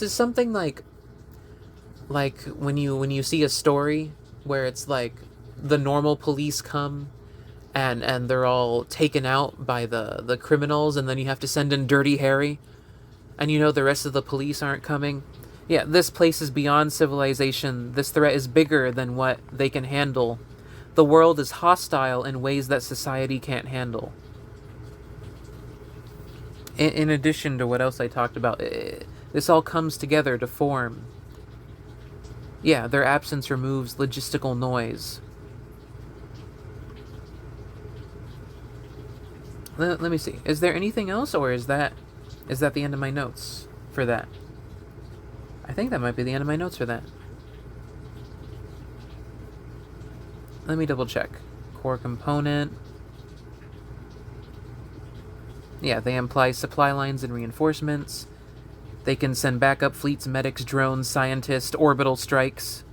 This is something like when you see a story where it's like the normal police come and they're all taken out by the criminals, and then you have to send in Dirty Harry, and you know the rest of the police aren't coming. Yeah, this place is beyond civilization. This threat is bigger than what they can handle. The world is hostile in ways that society can't handle. In addition to what else I talked about, this all comes together to form. Yeah, their absence removes logistical noise. Let me see. Is there anything else, or is that the end of my notes for that? I think that might be the end of my notes for that. Let me double check. Core component. Yeah, they imply supply lines and reinforcements. They can send backup fleets, medics, drones, scientists, orbital strikes.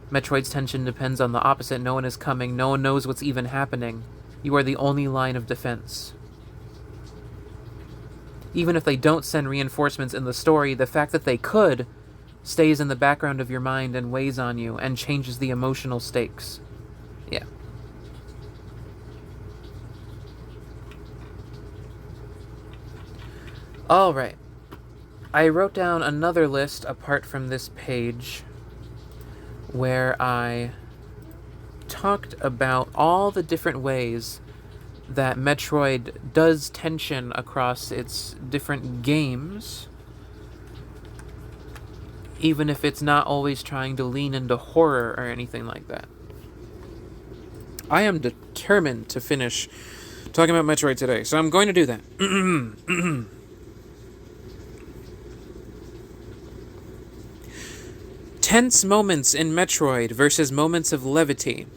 Metroid's tension depends on the opposite. No one is coming. No one knows what's even happening. You are the only line of defense. Even if they don't send reinforcements in the story, the fact that they could stays in the background of your mind and weighs on you and changes the emotional stakes. Yeah. Alright. I wrote down another list apart from this page where I talked about all the different ways that Metroid does tension across its different games, even if it's not always trying to lean into horror or anything like that. I am determined to finish talking about Metroid today, so I'm going to do that. Tense moments in Metroid versus moments of levity.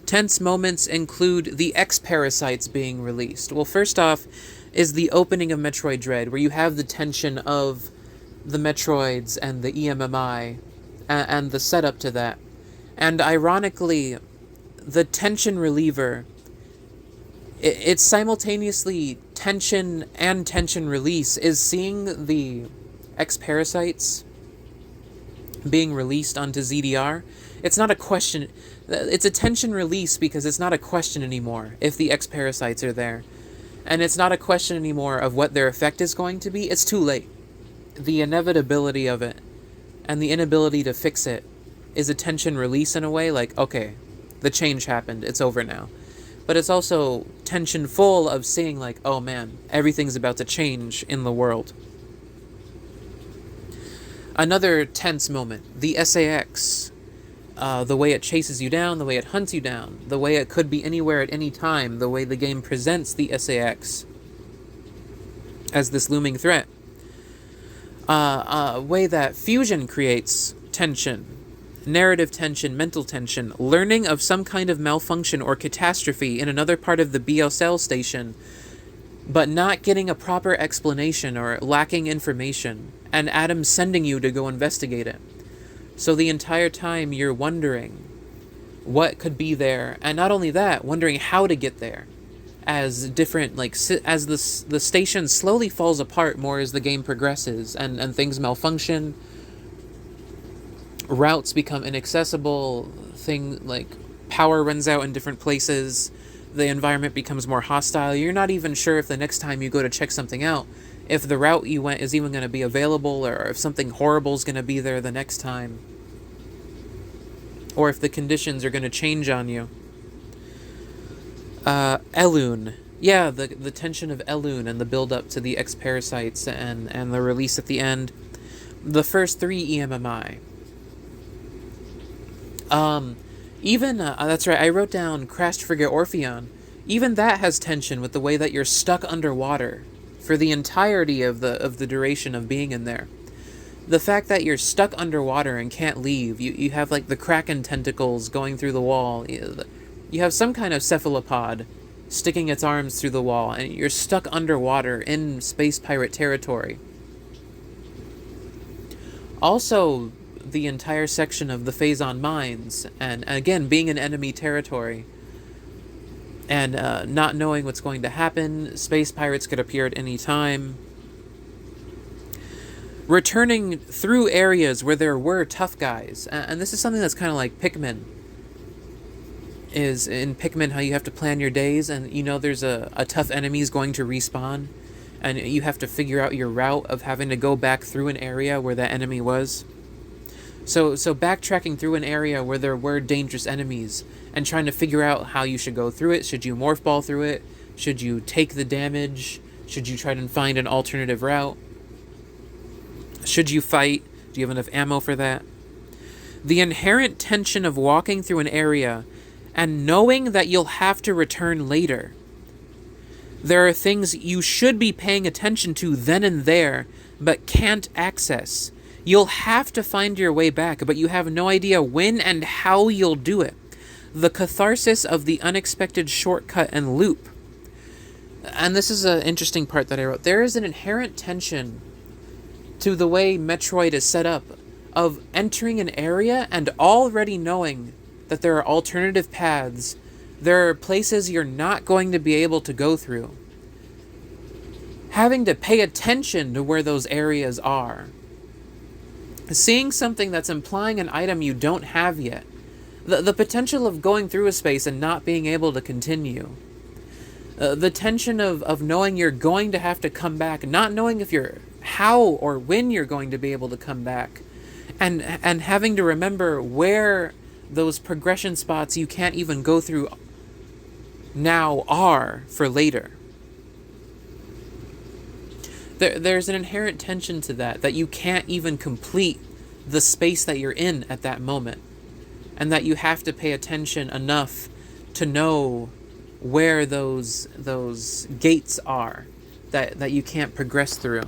Tense moments include the X-Parasites being released. Well, first off is the opening of Metroid Dread, where you have the tension of the Metroids and the EMMI, and the setup to that. And ironically, the tension reliever, it's simultaneously tension and tension release, is seeing the X-Parasites being released onto ZDR. It's not a question. It's a tension release because it's not a question anymore if the X-Parasites are there. And it's not a question anymore of what their effect is going to be. It's too late. The inevitability of it and the inability to fix it is a tension release in a way, like, okay, the change happened, it's over now. But it's also tension full of seeing, like, oh man, everything's about to change in the world. Another tense moment, the SAX. The way it chases you down, the way it hunts you down, the way it could be anywhere at any time, the way the game presents the SAX as this looming threat. A way that fusion creates tension, narrative tension, mental tension, learning of some kind of malfunction or catastrophe in another part of the BSL station, but not getting a proper explanation or lacking information, and Adam sending you to go investigate it. So the entire time you're wondering what could be there, and not only that, wondering how to get there, as different, as the station slowly falls apart more as the game progresses, and things malfunction, routes become inaccessible, power runs out in different places, the environment becomes more hostile. You're not even sure if the next time you go to check something out, if the route you went is even going to be available, or if something horrible is going to be there the next time, or if the conditions are going to change on you. Elune. Yeah, the tension of Elune and the build-up to the X-Parasites and the release at the end. The first 3 EMMI. That's right, I wrote down Crashed Frigate Orpheon. Even that has tension with the way that you're stuck underwater for the entirety of the duration of being in there. The fact that you're stuck underwater and can't leave, you have the Kraken tentacles going through the wall, you have some kind of cephalopod sticking its arms through the wall, and you're stuck underwater in space pirate territory. Also, the entire section of the Phazon Mines, and again, being in enemy territory, and not knowing what's going to happen. Space pirates could appear at any time. returning through areas where there were tough guys. And this is something that's kind of like Pikmin. Is in Pikmin how you have to plan your days, and you know there's a tough enemy is going to respawn, and you have to figure out your route of having to go back through an area where that enemy was. So backtracking through an area where there were dangerous enemies and trying to figure out how you should go through it. Should you morph ball through it? Should you take the damage? Should you try to find an alternative route? Should you fight? Do you have enough ammo for that? The inherent tension of walking through an area and knowing that you'll have to return later. There are things you should be paying attention to then and there, but can't access. You'll have to find your way back, but you have no idea when and how you'll do it. The catharsis of the unexpected shortcut and loop. And this is an interesting part that I wrote. There is an inherent tension to the way Metroid is set up, of entering an area and already knowing that there are alternative paths. There are places you're not going to be able to go through. Having to pay attention to where those areas are. Seeing something that's implying an item you don't have yet. The potential of going through a space and not being able to continue. The tension of knowing you're going to have to come back, not knowing if you're how or when you're going to be able to come back. And having to remember where those progression spots you can't even go through now are for later. There's an inherent tension to that you can't even complete the space that you're in at that moment, and that you have to pay attention enough to know where those gates are that you can't progress through.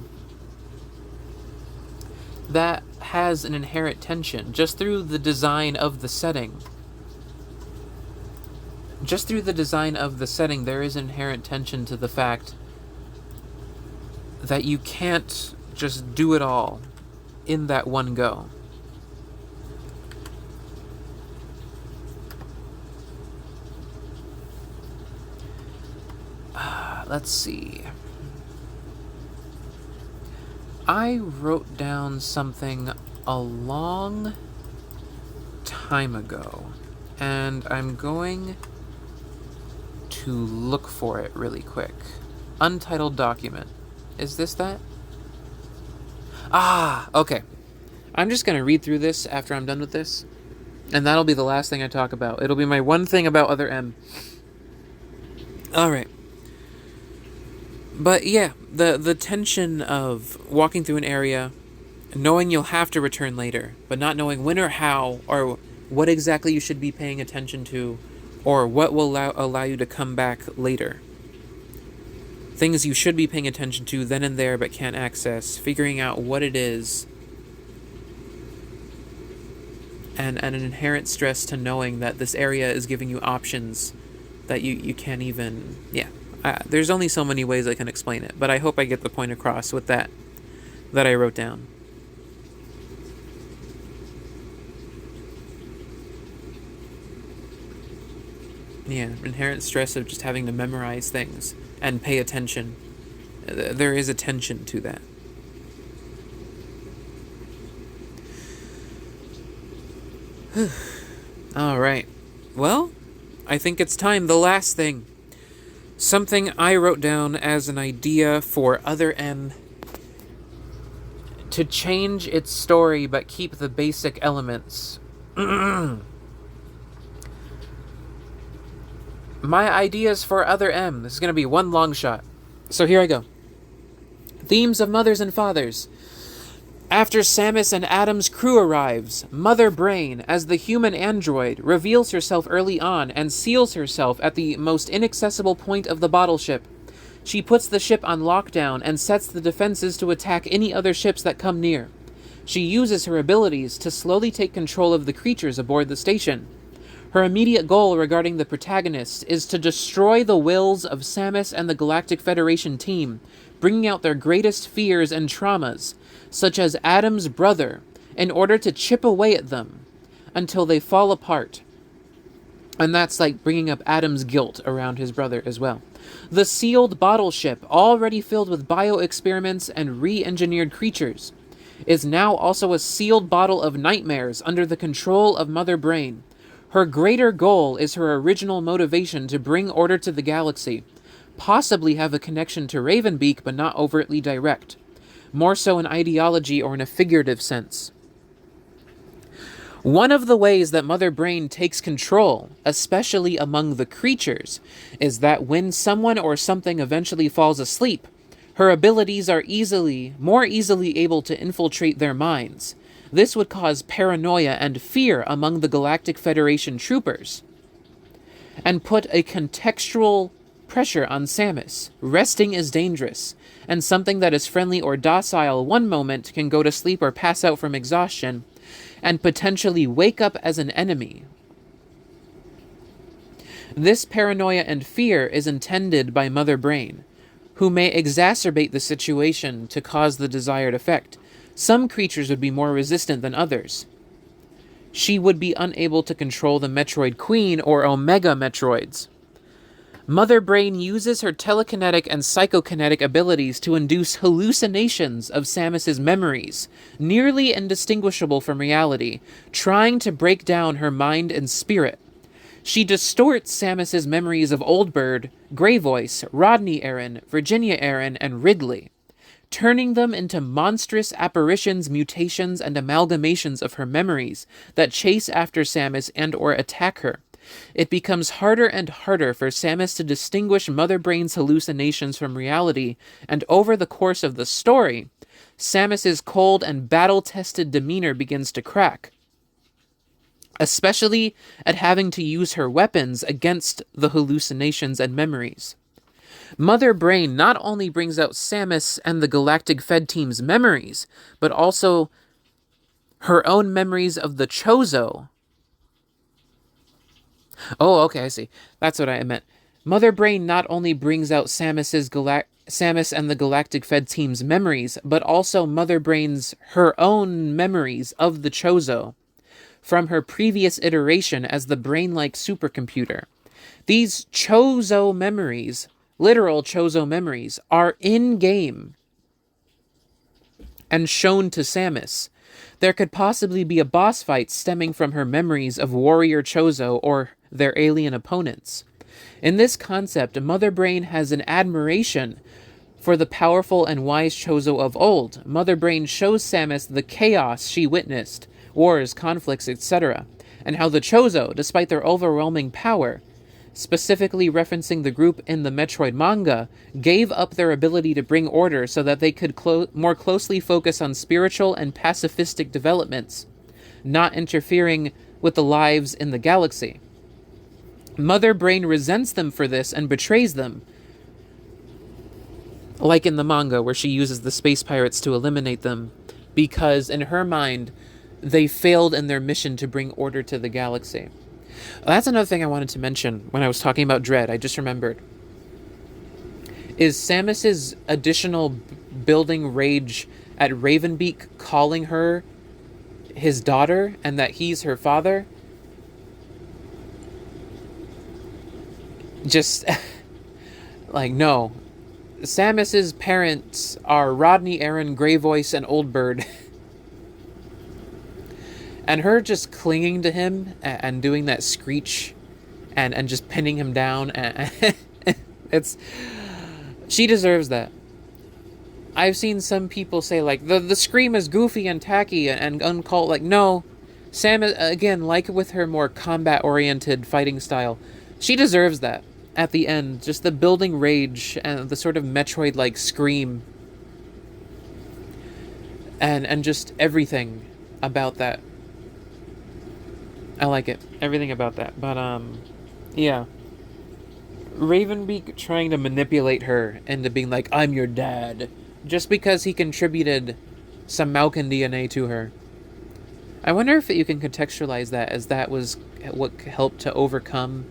That has an inherent tension just through the design of the setting. Just through the design of the setting, there is inherent tension to the fact that you can't just do it all in that one go. Let's see. I wrote down something a long time ago, and I'm going to look for it really quick. Untitled document. Is this that? Okay. I'm just going to read through this after I'm done with this, and that'll be the last thing I talk about. It'll be my one thing about Other M. Alright. But yeah, the tension of walking through an area, knowing you'll have to return later, but not knowing when or how, or what exactly you should be paying attention to, or what will allow you to come back later. Things you should be paying attention to then and there but can't access, figuring out what it is, and an inherent stress to knowing that this area is giving you options that you can't even... Yeah. There's only so many ways I can explain it, but I hope I get the point across with that I wrote down. Yeah, inherent stress of just having to memorize things and pay attention. There is a tension to that. Alright. Well, I think it's time. The last thing. Something I wrote down as an idea for Other M to change its story but keep the basic elements. My ideas for Other M. This is going to be one long shot. So here I go. Themes of mothers and fathers. After Samus and Adam's crew arrives, Mother Brain, as the human android, reveals herself early on and seals herself at the most inaccessible point of the bottle ship. She puts the ship on lockdown and sets the defenses to attack any other ships that come near. She uses her abilities to slowly take control of the creatures aboard the station. Her immediate goal regarding the protagonist is to destroy the wills of Samus and the Galactic Federation team, bringing out their greatest fears and traumas, such as Adam's brother, in order to chip away at them until they fall apart. And that's like bringing up Adam's guilt around his brother as well. The sealed bottle ship, already filled with bio-experiments and re-engineered creatures. is now also a sealed bottle of nightmares under the control of Mother Brain. Her greater goal is her original motivation to bring order to the galaxy, possibly have a connection to Ravenbeak but not overtly direct, more so in ideology or in a figurative sense. One of the ways that Mother Brain takes control, especially among the creatures, is that when someone or something eventually falls asleep, her abilities are more easily able to infiltrate their minds. This would cause paranoia and fear among the Galactic Federation troopers, and put a contextual pressure on Samus. Resting is dangerous, and something that is friendly or docile one moment can go to sleep or pass out from exhaustion, and potentially wake up as an enemy. This paranoia and fear is intended by Mother Brain, who may exacerbate the situation to cause the desired effect. Some creatures would be more resistant than others. She would be unable to control the Metroid Queen or Omega Metroids. Mother Brain uses her telekinetic and psychokinetic abilities to induce hallucinations of Samus's memories, nearly indistinguishable from reality, trying to break down her mind and spirit. She distorts Samus's memories of Old Bird, Grey Voice, Rodney Aaron, Virginia Aaron, and Ridley, turning them into monstrous apparitions, mutations, and amalgamations of her memories that chase after Samus and or attack her. It becomes harder and harder for Samus to distinguish Mother Brain's hallucinations from reality, and over the course of the story, Samus's cold and battle-tested demeanor begins to crack, especially at having to use her weapons against the hallucinations and memories. Mother Brain not only brings out Samus and the Galactic Fed Team's memories, but also her own memories of the Chozo. Oh, okay, I see. That's what I meant. Mother Brain not only brings out Samus and the Galactic Fed Team's memories, but also Mother Brain's her own memories of the Chozo from her previous iteration as the brain-like supercomputer. These Chozo memories, literal Chozo memories, are in-game and shown to Samus. There could possibly be a boss fight stemming from her memories of Warrior Chozo or their alien opponents. In this concept, Mother Brain has an admiration for the powerful and wise Chozo of old. Mother Brain shows Samus the chaos she witnessed, wars, conflicts, etc., and how the Chozo, despite their overwhelming power, specifically referencing the group in the Metroid manga, gave up their ability to bring order so that they could more closely focus on spiritual and pacifistic developments, not interfering with the lives in the galaxy. Mother Brain resents them for this and betrays them, like in the manga where she uses the space pirates to eliminate them, because in her mind, they failed in their mission to bring order to the galaxy. That's another thing I wanted to mention when I was talking about Dread. I just remembered. Is Samus's additional building rage at Ravenbeak calling her his daughter and that he's her father? Just, like, no. Samus's parents are Rodney, Aaron, Grey Voice, and Old Bird. And her just clinging to him and doing that screech and just pinning him down. She deserves that. I've seen some people say, like, the scream is goofy and tacky and uncalled. Like, no. Samus, again, like with her more combat-oriented fighting style, she deserves that. At the end, just the building rage and the sort of Metroid-like scream. And just everything about that. I like it. Everything about that. But, yeah. Ravenbeak trying to manipulate her into being like, I'm your dad, just because he contributed some Malkin DNA to her. I wonder if you can contextualize that as that was what helped to overcome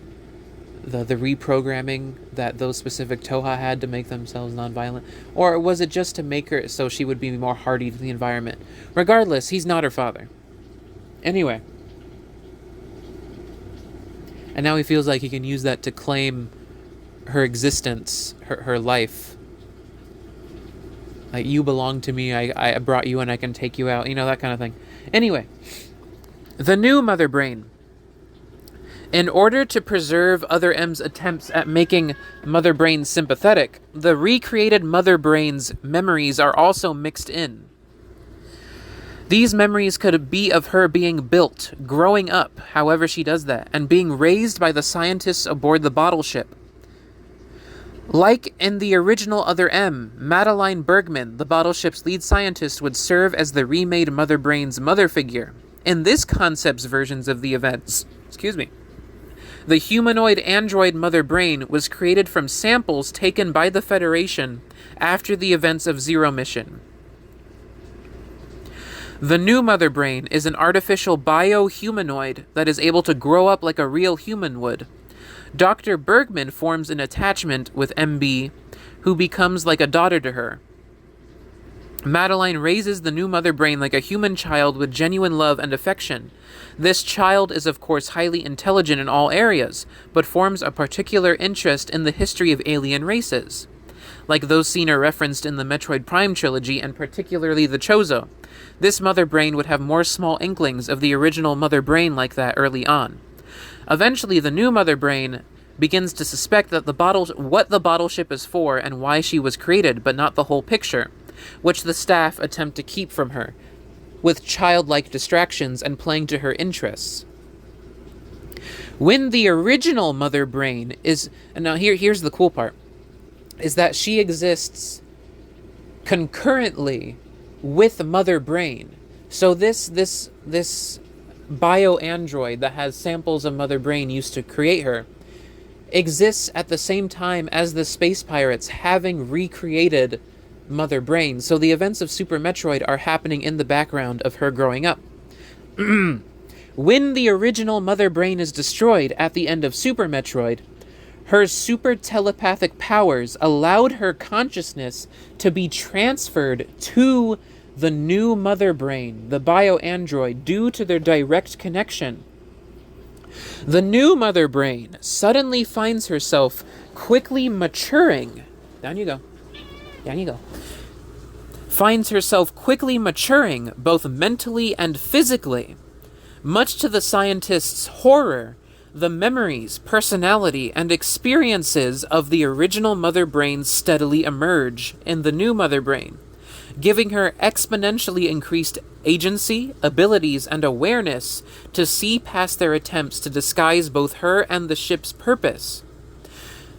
the reprogramming that those specific Toha had to make themselves nonviolent? Or was it just to make her so she would be more hardy to the environment? Regardless, he's not her father. Anyway. And now he feels like he can use that to claim her existence, her life. Like, you belong to me, I brought you and I can take you out, that kind of thing. Anyway, the new Mother Brain. In order to preserve Other M's attempts at making Mother Brain sympathetic, the recreated Mother Brain's memories are also mixed in. These memories could be of her being built, growing up, however she does that, and being raised by the scientists aboard the bottle ship. Like in the original Other M, Madeline Bergman, the bottle ship's lead scientist, would serve as the remade Mother Brain's mother figure. In this concept's versions of the events, the humanoid android Mother Brain was created from samples taken by the Federation after the events of Zero Mission. The new Mother Brain is an artificial bio-humanoid that is able to grow up like a real human would. Dr. Bergman forms an attachment with MB, who becomes like a daughter to her. Madeline raises the new Mother Brain like a human child with genuine love and affection. This child is of course highly intelligent in all areas, but forms a particular interest in the history of alien races, like those seen or referenced in the Metroid Prime trilogy, and particularly the Chozo. This Mother Brain would have more small inklings of the original Mother Brain like that early on. Eventually, the new Mother Brain begins to suspect that what the bottle ship is for and why she was created, but not the whole picture, which the staff attempt to keep from her, with childlike distractions and playing to her interests. When the original Mother Brain is... And now here's the cool part, is that she exists concurrently with Mother Brain. So this bio-android that has samples of Mother Brain used to create her exists at the same time as the space pirates having recreated Mother Brain. So the events of Super Metroid are happening in the background of her growing up. When the original Mother Brain is destroyed at the end of Super Metroid, her super telepathic powers allowed her consciousness to be transferred to the new Mother Brain, the bio-android, due to their direct connection. The new Mother Brain suddenly finds herself quickly maturing. Down you go. Finds herself quickly maturing, both mentally and physically. Much to the scientist's horror, the memories, personality, and experiences of the original Mother Brain steadily emerge in the new Mother Brain, giving her exponentially increased agency, abilities, and awareness to see past their attempts to disguise both her and the ship's purpose.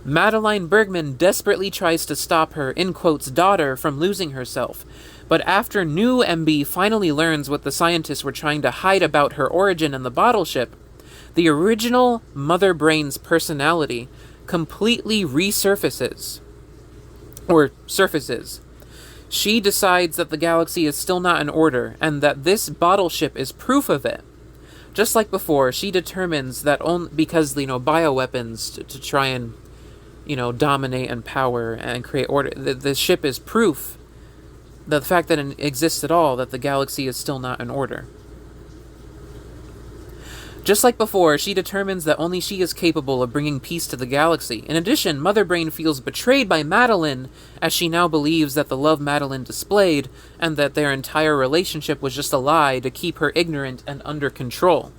Madeline Bergman desperately tries to stop her, in quotes, daughter from losing herself, but after new MB finally learns what the scientists were trying to hide about her origin in the bottle ship, the original Mother Brain's personality completely resurfaces. Or surfaces. She decides that the galaxy is still not in order, and that this bottle ship is proof of it. Just like before, she determines that because, bioweapons to try and, dominate and power and create order, the ship is proof, the fact that it exists at all, that the galaxy is still not in order. Just like before, she determines that only she is capable of bringing peace to the galaxy. In addition, Mother Brain feels betrayed by Madeline, as she now believes that the love Madeline displayed, and that their entire relationship was just a lie to keep her ignorant and under control.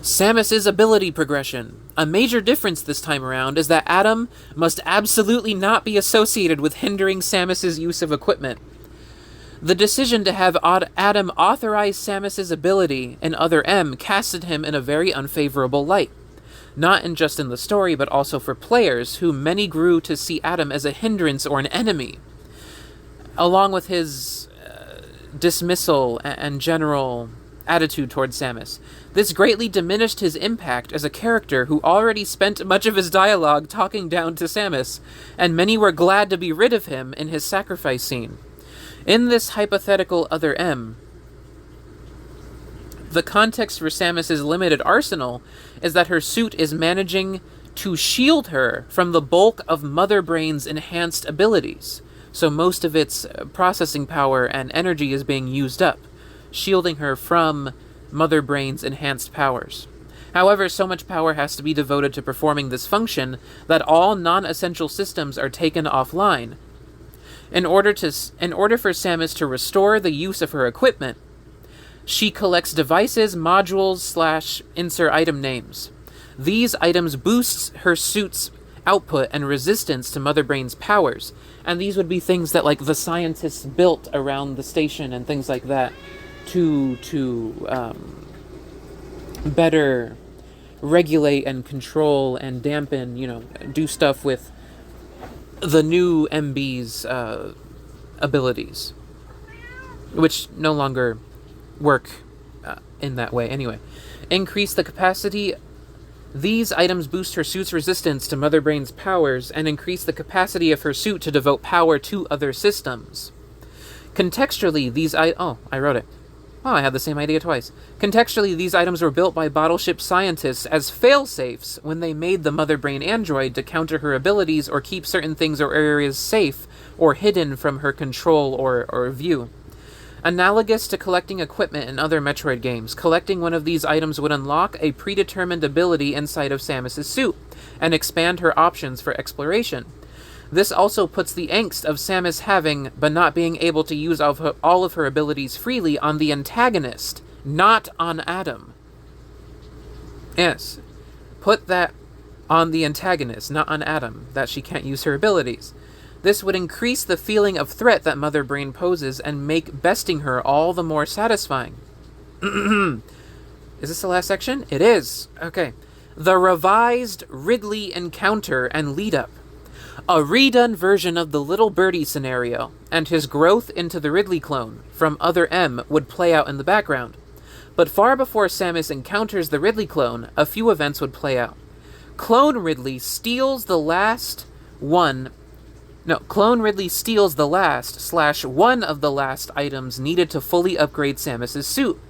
Samus's ability progression. A major difference this time around is that Adam must absolutely not be associated with hindering Samus's use of equipment. The decision to have Adam authorize Samus's ability in Other M casted him in a very unfavorable light. Not just in the story, but also for players, who many grew to see Adam as a hindrance or an enemy. Along with his dismissal and general attitude towards Samus. This greatly diminished his impact as a character who already spent much of his dialogue talking down to Samus, and many were glad to be rid of him in his sacrifice scene. In this hypothetical Other M, the context for Samus's limited arsenal is that her suit is managing to shield her from the bulk of Mother Brain's enhanced abilities, so most of its processing power and energy is being used up, shielding her from Mother Brain's enhanced powers. However, so much power has to be devoted to performing this function that all non-essential systems are taken offline. In order for Samus to restore the use of her equipment, she collects devices, modules / insert item names. These items boosts her suit's output and resistance to Mother Brain's powers, and these would be things that like the scientists built around the station and things like that to better regulate and control and dampen, do stuff with the new MB's abilities, which no longer work in that way. Anyway, increase the capacity. These items boost her suit's resistance to Mother Brain's powers and increase the capacity of her suit to devote power to other systems. Contextually, I wrote it. Oh, I had the same idea twice. Contextually, these items were built by Battleship scientists as fail-safes when they made the Mother Brain android to counter her abilities or keep certain things or areas safe or hidden from her control or view. Analogous to collecting equipment in other Metroid games, collecting one of these items would unlock a predetermined ability inside of Samus's suit and expand her options for exploration. This also puts the angst of Samus having but not being able to use all of her abilities freely on the antagonist, not on Adam. Yes, put that on the antagonist, not on Adam, that she can't use her abilities. This would increase the feeling of threat that Mother Brain poses and make besting her all the more satisfying. Is this the last section? It is. Okay. The revised Ridley encounter and lead-up. A redone version of the Little Birdie scenario and his growth into the Ridley clone from Other M would play out in the background. But far before Samus encounters the Ridley clone, a few events would play out. Clone Ridley steals the last one of the last items needed to fully upgrade Samus's suit.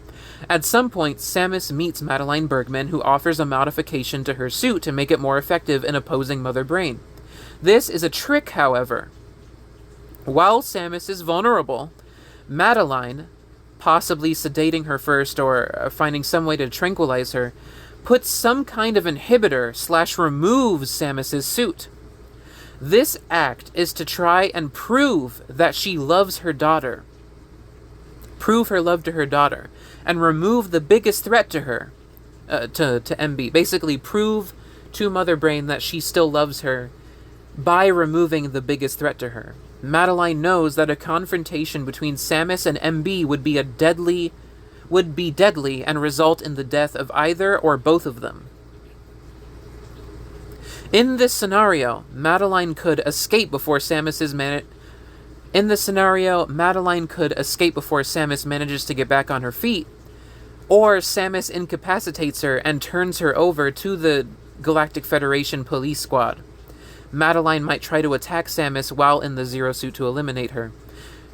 At some point, Samus meets Madeline Bergman, who offers a modification to her suit to make it more effective in opposing Mother Brain. This is a trick, however. While Samus is vulnerable, Madeline, possibly sedating her first or finding some way to tranquilize her, puts some kind of inhibitor / removes Samus's suit. This act is to try and prove that she loves her daughter. Prove her love to her daughter. And remove the biggest threat to her. To MB. Basically prove to Mother Brain that she still loves her by removing the biggest threat to her. Madeline knows that a confrontation between Samus and MB would be deadly and result in the death of either or both of them. In this scenario, Madeline could escape before Samus manages to get back on her feet, or Samus incapacitates her and turns her over to the Galactic Federation police squad. Madeline might try to attack Samus while in the Zero Suit to eliminate her.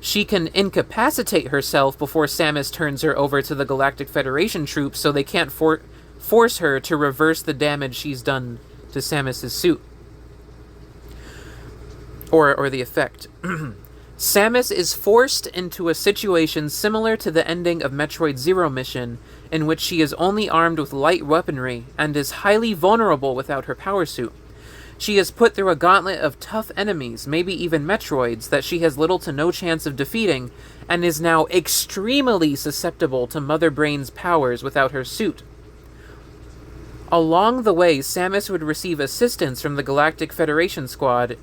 She can incapacitate herself before Samus turns her over to the Galactic Federation troops so they can't force her to reverse the damage she's done to Samus's suit. Or the effect. Samus is forced into a situation similar to the ending of Metroid Zero mission, in which she is only armed with light weaponry and is highly vulnerable without her power suit. She is put through a gauntlet of tough enemies, maybe even Metroids, that she has little to no chance of defeating, and is now extremely susceptible to Mother Brain's powers without her suit. Along the way, Samus would receive assistance from the Galactic Federation squad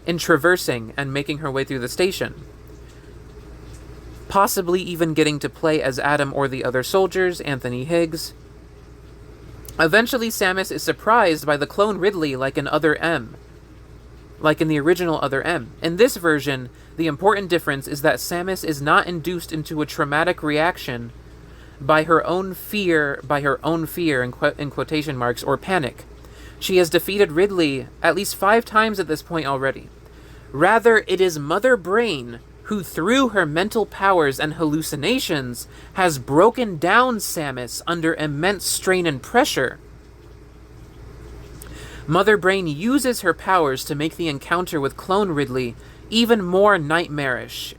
in traversing and making her way through the station. Possibly even getting to play as Adam or the other soldiers, Anthony Higgs. Eventually, Samus is surprised by the clone Ridley like in Other M. Like in the original Other M. In this version, the important difference is that Samus is not induced into a traumatic reaction by her own fear in quotation marks, or panic. She has defeated Ridley at least 5 times at this point already. Rather, it is Mother Brain who, through her mental powers and hallucinations, has broken down Samus under immense strain and pressure. Mother Brain uses her powers to make the encounter with clone Ridley even more nightmarish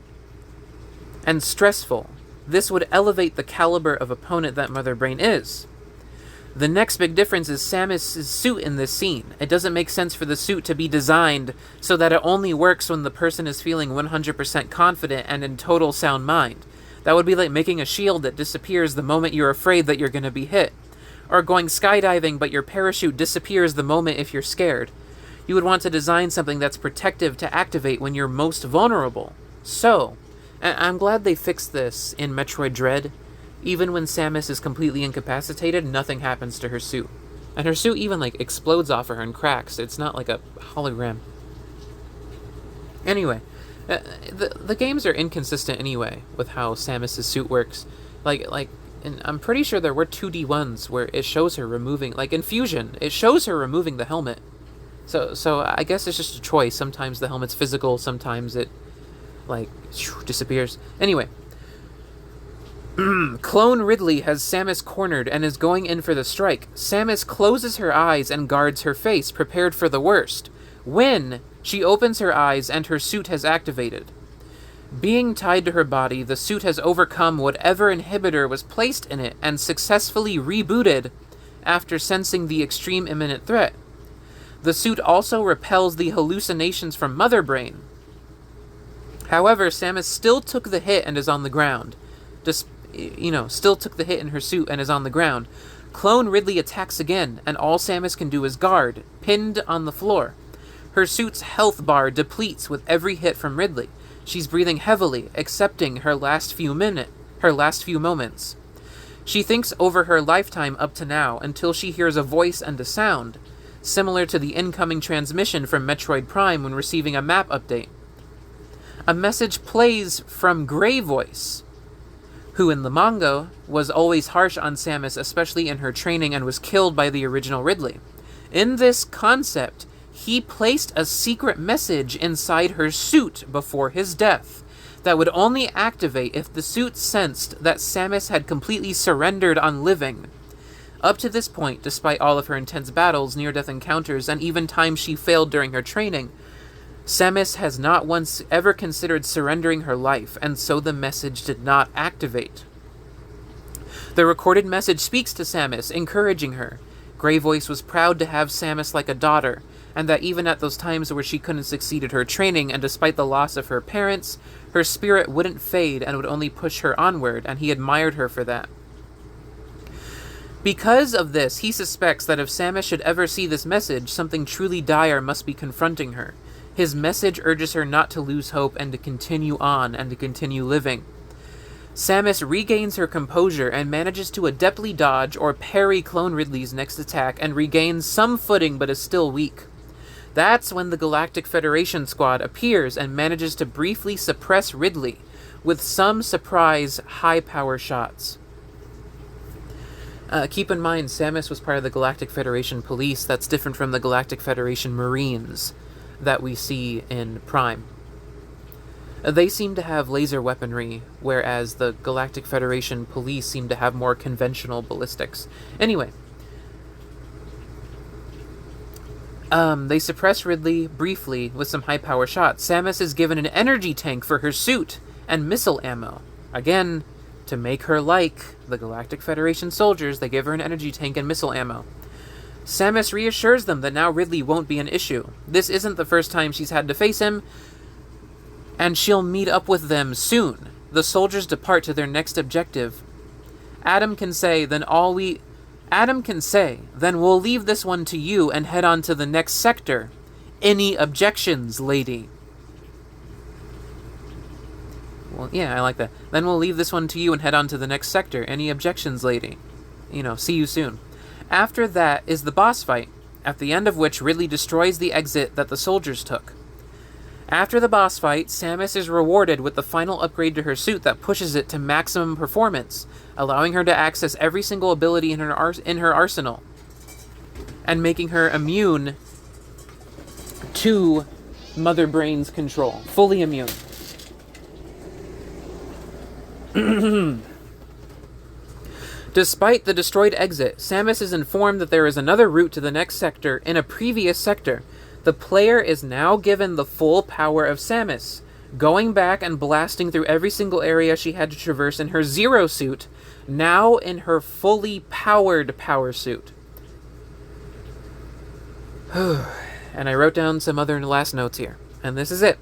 and stressful. This would elevate the caliber of opponent that Mother Brain is. The next big difference is Samus's suit in this scene. It doesn't make sense for the suit to be designed so that it only works when the person is feeling 100% confident and in total sound mind. That would be like making a shield that disappears the moment you're afraid that you're going to be hit. Or going skydiving but your parachute disappears the moment if you're scared. You would want to design something that's protective to activate when you're most vulnerable. So, I'm glad they fixed this in Metroid Dread. Even when Samus is completely incapacitated, nothing happens to her suit. And her suit even, explodes off of her and cracks. It's not like a hologram. Anyway, the games are inconsistent anyway with how Samus's suit works. And I'm pretty sure there were 2D ones where it shows her removing, in Fusion, it shows her removing the helmet. So I guess it's just a choice. Sometimes the helmet's physical, sometimes it, disappears. Anyway. Clone Ridley has Samus cornered and is going in for the strike. Samus closes her eyes and guards her face, prepared for the worst. When she opens her eyes and her suit has activated. Being tied to her body, the suit has overcome whatever inhibitor was placed in it and successfully rebooted after sensing the extreme imminent threat. The suit also repels the hallucinations from Mother Brain. However, Samus still took the hit and is on the ground. Still took the hit in her suit and is on the ground. Clone Ridley attacks again, and all Samus can do is guard, pinned on the floor. Her suit's health bar depletes with every hit from Ridley. She's breathing heavily, accepting her last few moments. She thinks over her lifetime up to now until she hears a voice and a sound, similar to the incoming transmission from Metroid Prime when receiving a map update. A message plays from Grey Voice, who in the manga was always harsh on Samus, especially in her training, and was killed by the original Ridley. In this concept, he placed a secret message inside her suit before his death that would only activate if the suit sensed that Samus had completely surrendered on living. Up to this point, despite all of her intense battles, near-death encounters, and even times she failed during her training, Samus has not once ever considered surrendering her life, and so the message did not activate. The recorded message speaks to Samus, encouraging her. Grey Voice was proud to have Samus like a daughter, and that even at those times where she couldn't succeed at her training, and despite the loss of her parents, her spirit wouldn't fade and would only push her onward, and he admired her for that. Because of this, he suspects that if Samus should ever see this message, something truly dire must be confronting her. His message urges her not to lose hope and to continue on and to continue living. Samus regains her composure and manages to adeptly dodge or parry Clone Ridley's next attack and regains some footing but is still weak. That's when the Galactic Federation squad appears and manages to briefly suppress Ridley with some surprise high-power shots. Keep in mind, Samus was part of the Galactic Federation Police. That's different from the Galactic Federation Marines that we see in Prime. They seem to have laser weaponry, whereas the Galactic Federation Police seem to have more conventional ballistics. Anyway, they suppress Ridley briefly with some high-power shots. Samus is given an energy tank for her suit and missile ammo. Again, to make her like the Galactic Federation soldiers, they give her an energy tank and missile ammo. Samus reassures them that now Ridley won't be an issue. This isn't the first time she's had to face him, and she'll meet up with them soon. The soldiers depart to their next objective. Adam can say, then we'll leave this one to you and head on to the next sector. Any objections, lady? Well, yeah, I like that. Then we'll leave this one to you and head on to the next sector. Any objections, lady? See you soon. After that is the boss fight, at the end of which Ridley destroys the exit that the soldiers took. After the boss fight, Samus is rewarded with the final upgrade to her suit that pushes it to maximum performance, allowing her to access every single ability in her arsenal, and making her immune to Mother Brain's control. Fully immune. Despite the destroyed exit, Samus is informed that there is another route to the next sector in a previous sector. The player is now given the full power of Samus. going back and blasting through every single area she had to traverse in her Zero suit, now in her fully powered power suit. And I wrote down some other last notes here. And this is it.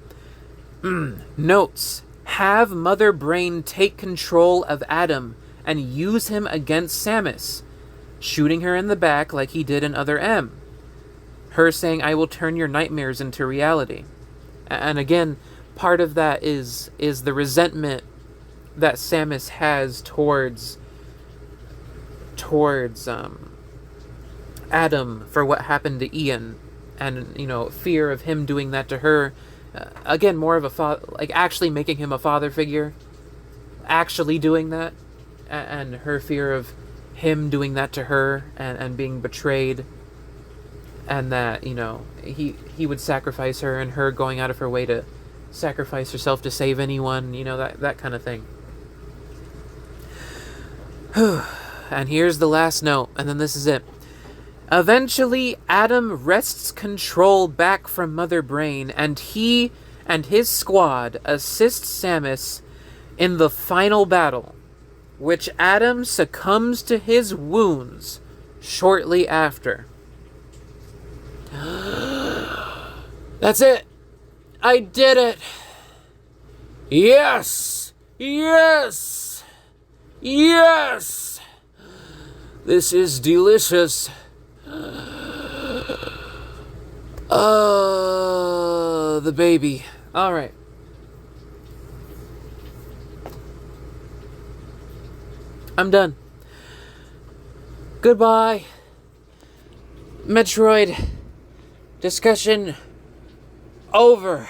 Notes. Have Mother Brain take control of Adam and use him against Samus, shooting her in the back like he did in Other M. Her saying, "I will turn your nightmares into reality." And again, part of that is the resentment that Samus has towards Adam for what happened to Ian, and fear of him doing that to her. Again, more of a actually making him a father figure, actually doing that, and her fear of him doing that to her and being betrayed, and that he would sacrifice her, and her going out of her way to sacrifice herself to save anyone, that kind of thing. And here's the last note, and then this is it. Eventually, Adam wrests control back from Mother Brain, and he and his squad assist Samus in the final battle, which Adam succumbs to his wounds shortly after. That's it! I did it! Yes! Yes! Yes! This is delicious. The baby. Alright. I'm done. Goodbye. Metroid discussion over.